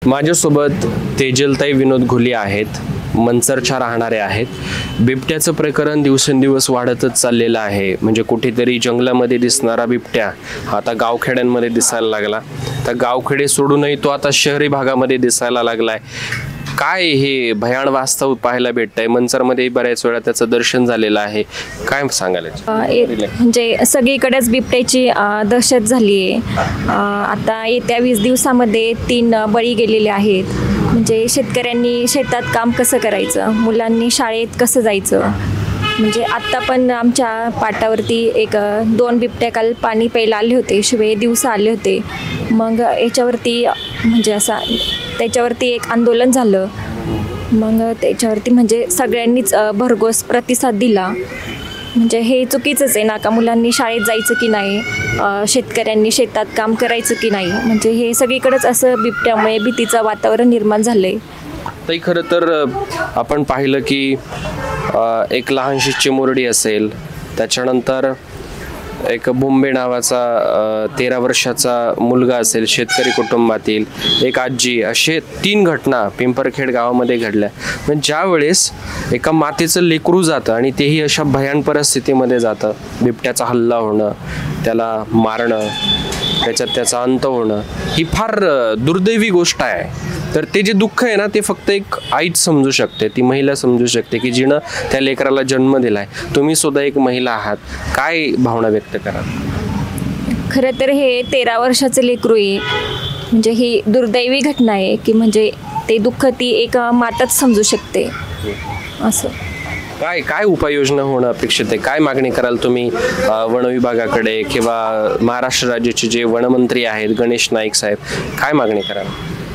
माझ्यासोबत तेजलताई विनोद घुले आहेत, मंचरच्या राहणारे आहेत। बिबट्याचं प्रकरण दिवसेंदिवस वाढतच चाललेलं आहे। म्हणजे कुठेतरी जंगलामध्ये दिसणारा बिबट्या आता गावखेड्यांमध्ये दिसायला लागला, तर गावखेडे सोडूनही तो आता शहरी भागामध्ये दिसायला लागलाय। काय हे भयान वास्तव पाहायला भेटतंय। मंचरमध्ये बऱ्याच वेळा त्याचं दर्शन झालेलं आहे, काय सांगाल? म्हणजे सगळीकडेच बिबट्याची दहशत झाली आहे। आता येत्या 20 दिवसामध्ये 3 बळी गेलेले आहेत। म्हणजे शेतकऱ्यांनी शेतात काम कसं करायचं, मुलांनी शाळेत कसं जायचं। म्हणजे आत्ता पण आमच्या पाटावरती 1-2 बिबट्या काल पाणी प्यायला आले होते, शिवाय दिवसा आले होते। मग याच्यावरती म्हणजे त्याच्यावरती एक आंदोलन झालं। मग त्याच्यावरती म्हणजे सगळ्यांनीच भरघोस प्रतिसाद दिला। म्हणजे हे चुकीचंच आहे ना, का मुलांनी शाळेत जायचं की नाही, शेतकऱ्यांनी शेतात काम करायचं की नाही। म्हणजे हे सगळीकडेच असं बिबट्यामुळे भीतीचं वातावरण निर्माण झालं आहे। ताई, खरं तर आपण पाहिलं की एक लहानशी चिमुरडी असेल, त्याच्यानंतर एक बुंबे नावाचा 13 वर्षाचा मुलगा असेल शेतकरी कुटुंबातील, एक आजी, असे 3 घटना पिंपरखेड गावामध्ये घडल्या। म्हणजे ज्या वेळेस एका मातेचं लेकरू जातं आणि तेही अशा भयान परिस्थितीमध्ये जातं, बिबट्याचा हल्ला होणं, त्याला मारणं, त्याच्यात त्याचा अंत होणं, ही फार दुर्दैवी गोष्ट आहे। तर ते जे दुःख आहे ना, ते फक्त एक आईच समजू शकते, ती महिला समजू शकते की जिनं त्या लेकराला जन्म दिलाय। तुम्ही सुद्धा एक महिला आहात, काय भावना व्यक्त करा? खरं तर हे 13 वर्षाचं लेकरू आहे। म्हणजे ही दुर्दैवी घटना आहे की म्हणजे ते दुःख ती एक माताच समजू शकते। असं काय काय उपाययोजना होणं अपेक्षित आहे? काय मागणी कराल तुम्ही वन विभागाकडे किंवा महाराष्ट्र राज्याचे जे वनमंत्री आहेत गणेश नाईक साहेब, काय मागणी कराल?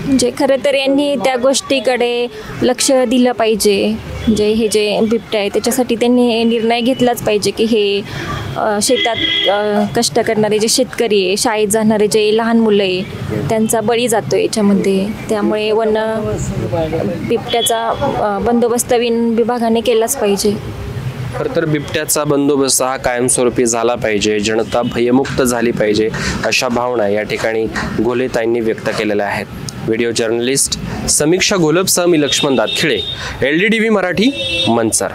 म्हणजे खरं तर यांनी त्या गोष्टीकडे लक्ष दिलं पाहिजे। म्हणजे हे जे बिबट्या आहे त्याच्यासाठी त्यांनी निर्णय घेतलाच पाहिजे की हे शेतात कष्ट करणारे जे शेतकरी आहे, शाळेत जाणारे जे लहान मुलं आहे, त्यांचा बळी जातो याच्यामध्ये। त्यामुळे बिबट्याचा बंदोबस्त वन विभागाने केलाच पाहिजे। खरं तर बिबट्याचा बंदोबस्त हा कायमस्वरूपी झाला पाहिजे, जनता भयमुक्त झाली पाहिजे, अशा भावना या ठिकाणी घोलेताईंनी व्यक्त केलेल्या आहेत। व्हिडिओ जर्नलिस्ट समीक्षा घोलपसह मी लक्ष्मण दातखिळे, LDTV मराठी, मंचर।